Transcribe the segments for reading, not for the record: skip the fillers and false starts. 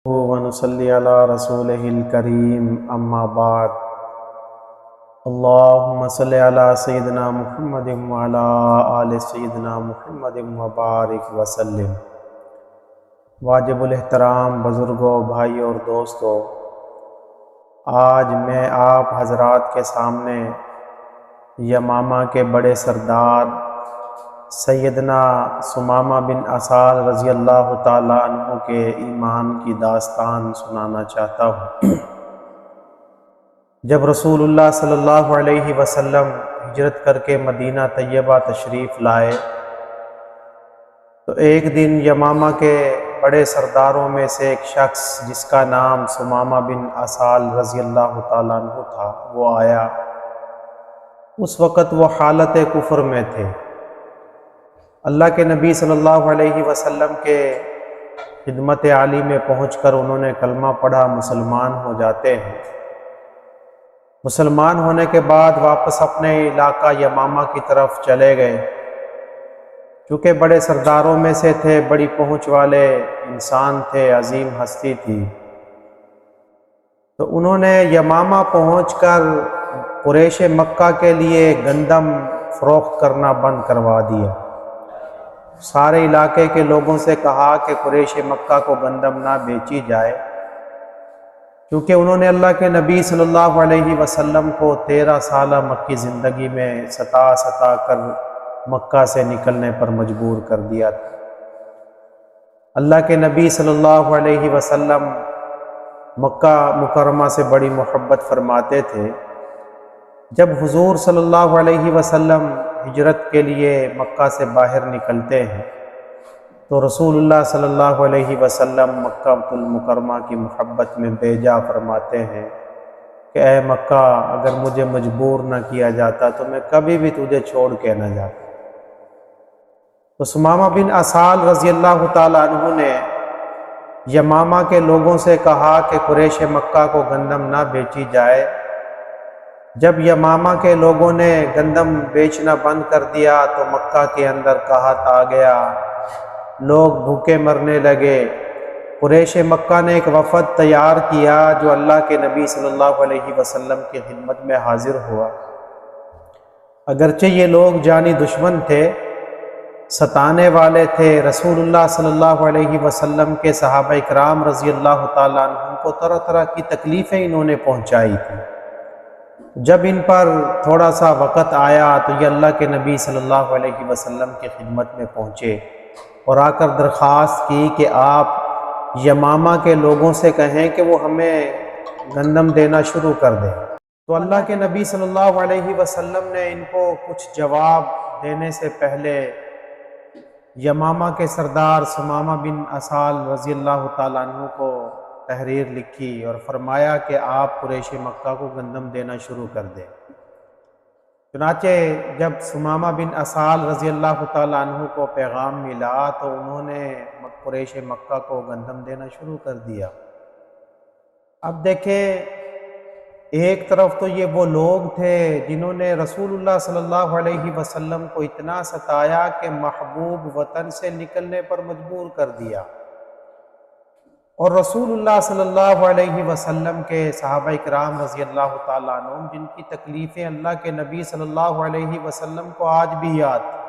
ونصلي على رسوله الكريم أما بعد اللهم صل على سيدنا محمد وعلى آل سيدنا محمد وبارك وسلم۔ واجب الاحترام بزرگوں، بھائیوں اور دوستوں، آج میں آپ حضرات کے سامنے یمامہ کے بڑے سردار سیدنا ثمامہ بن اسال رضی اللہ تعالیٰ عنہ کے ایمان کی داستان سنانا چاہتا ہوں۔ جب رسول اللہ صلی اللہ علیہ وسلم ہجرت کر کے مدینہ طیبہ تشریف لائے تو ایک دن یمامہ کے بڑے سرداروں میں سے ایک شخص جس کا نام ثمامہ بن اسال رضی اللہ تعالیٰ عنہ تھا وہ آیا۔ اس وقت وہ حالت کفر میں تھے۔ اللہ کے نبی صلی اللہ علیہ وسلم کے خدمت عالی میں پہنچ کر انہوں نے کلمہ پڑھا، مسلمان ہو جاتے ہیں۔ مسلمان ہونے کے بعد واپس اپنے علاقہ یمامہ کی طرف چلے گئے۔ چونکہ بڑے سرداروں میں سے تھے، بڑی پہنچ والے انسان تھے، عظیم ہستی تھی، تو انہوں نے یمامہ پہنچ کر قریش مکہ کے لیے گندم فروخت کرنا بند کروا دیا۔ سارے علاقے کے لوگوں سے کہا کہ قریش مکہ کو گندم نہ بیچی جائے، کیونکہ انہوں نے اللہ کے نبی صلی اللہ علیہ وسلم کو 13 سالہ مکی زندگی میں ستا کر مکہ سے نکلنے پر مجبور کر دیا تھا۔ اللہ کے نبی صلی اللہ علیہ وسلم مکہ مکرمہ سے بڑی محبت فرماتے تھے۔ جب حضور صلی اللہ علیہ وسلم ہجرت کے لیے مکہ سے باہر نکلتے ہیں تو رسول اللہ صلی اللہ علیہ وسلم مکہ المکرمہ کی محبت میں بیجا فرماتے ہیں کہ اے مکہ، اگر مجھے مجبور نہ کیا جاتا تو میں کبھی بھی تجھے چھوڑ کے نہ جاتا۔ تو ثمامہ بن اسال رضی اللہ تعالیٰ عنہ نے یمامہ کے لوگوں سے کہا کہ قریش مکہ کو گندم نہ بیچی جائے۔ جب یمامہ کے لوگوں نے گندم بیچنا بند کر دیا تو مکہ کے اندر قحط آ گیا، لوگ بھوکے مرنے لگے۔ قریش مکہ نے ایک وفد تیار کیا جو اللہ کے نبی صلی اللہ علیہ وسلم کی خدمت میں حاضر ہوا۔ اگرچہ یہ لوگ جانی دشمن تھے، ستانے والے تھے، رسول اللہ صلی اللہ علیہ وسلم کے صحابہ اکرام رضی اللہ تعالیٰ عنہ کو طرح طرح کی تکلیفیں انہوں نے پہنچائی تھیں۔ جب ان پر تھوڑا سا وقت آیا تو یہ اللہ کے نبی صلی اللہ علیہ وسلم کی خدمت میں پہنچے اور آ کر درخواست کی کہ آپ یمامہ کے لوگوں سے کہیں کہ وہ ہمیں گندم دینا شروع کر دیں۔ تو اللہ کے نبی صلی اللہ علیہ وسلم نے ان کو کچھ جواب دینے سے پہلے یمامہ کے سردار ثمامہ بن اسال رضی اللہ تعالیٰ عنہ کو تحریر لکھی اور فرمایا کہ آپ قریش مکہ کو گندم دینا شروع کر دیں۔ چنانچہ جب ثمامہ بن اسال رضی اللہ تعالیٰ عنہ کو پیغام ملا تو انہوں نے قریش مکہ کو گندم دینا شروع کر دیا۔ اب دیکھیں، ایک طرف تو یہ وہ لوگ تھے جنہوں نے رسول اللہ صلی اللہ علیہ وسلم کو اتنا ستایا کہ محبوب وطن سے نکلنے پر مجبور کر دیا، اور رسول اللہ صلی اللہ علیہ وسلم کے صحابہ اکرام رضی اللہ تعالیٰ عنہ جن کی تکلیفیں اللہ کے نبی صلی اللہ علیہ وسلم کو آج بھی یاد تھی۔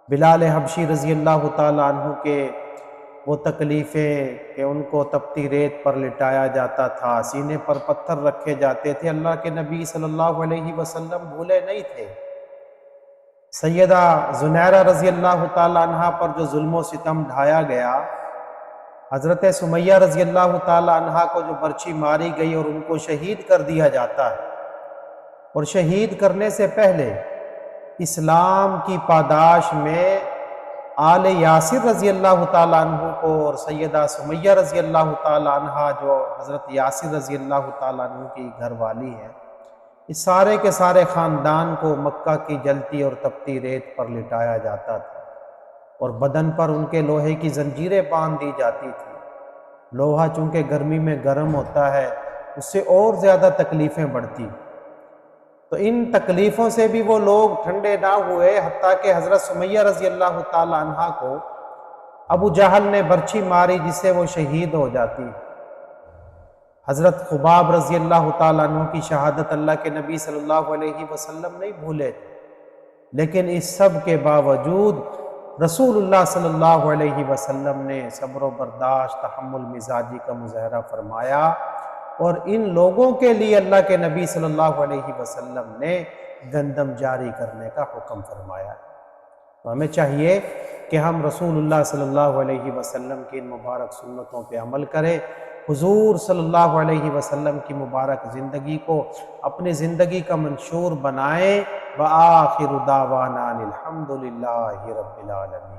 بلال حبشی رضی اللہ تعالیٰ عنہ کے وہ تکلیفیں کہ ان کو تپتی ریت پر لٹایا جاتا تھا، سینے پر پتھر رکھے جاتے تھے، اللہ کے نبی صلی اللہ علیہ وسلم بھولے نہیں تھے۔ سیدہ زنیرہ رضی اللہ تعالیٰ عنہ پر جو ظلم و ستم ڈھایا گیا، حضرت سمیہ رضی اللہ تعالیٰ عنہ کو جو برچھی ماری گئی اور ان کو شہید کر دیا جاتا ہے، اور شہید کرنے سے پہلے اسلام کی پاداش میں آل یاسر رضی اللہ تعالیٰ عنہ کو اور سیدہ سمیہ رضی اللہ تعالیٰ عنہ جو حضرت یاسر رضی اللہ تعالیٰ عنہ کی گھر والی ہے، اس سارے کے سارے خاندان کو مکہ کی جلتی اور تپتی ریت پر لٹایا جاتا تھا، اور بدن پر ان کے لوہے کی زنجیریں باندھ دی جاتی تھی۔ لوہا چونکہ گرمی میں گرم ہوتا ہے، اس سے اور زیادہ تکلیفیں بڑھتی، تو ان تکلیفوں سے بھی وہ لوگ ٹھنڈے نہ ہوئے، حتیٰ کہ حضرت سمیہ رضی اللہ تعالی عنہ کو ابو جہل نے برچھی ماری جس سے وہ شہید ہو جاتی۔ حضرت خباب رضی اللہ تعالیٰ عنہ کی شہادت اللہ کے نبی صلی اللہ علیہ وسلم نہیں بھولے، لیکن اس سب کے باوجود رسول اللہ صلی اللہ علیہ وسلم نے صبر و برداشت، تحمل مزاجی کا مظاہرہ فرمایا، اور ان لوگوں کے لیے اللہ کے نبی صلی اللہ علیہ وسلم نے گندم جاری کرنے کا حکم فرمایا۔ تو ہمیں چاہیے کہ ہم رسول اللہ صلی اللہ علیہ وسلم کی ان مبارک سنتوں پہ عمل کریں، حضور صلی اللہ علیہ وسلم کی مبارک زندگی کو اپنی زندگی کا منشور بنائیں۔ وآخر دعوانا الحمد للہ رب العالمین۔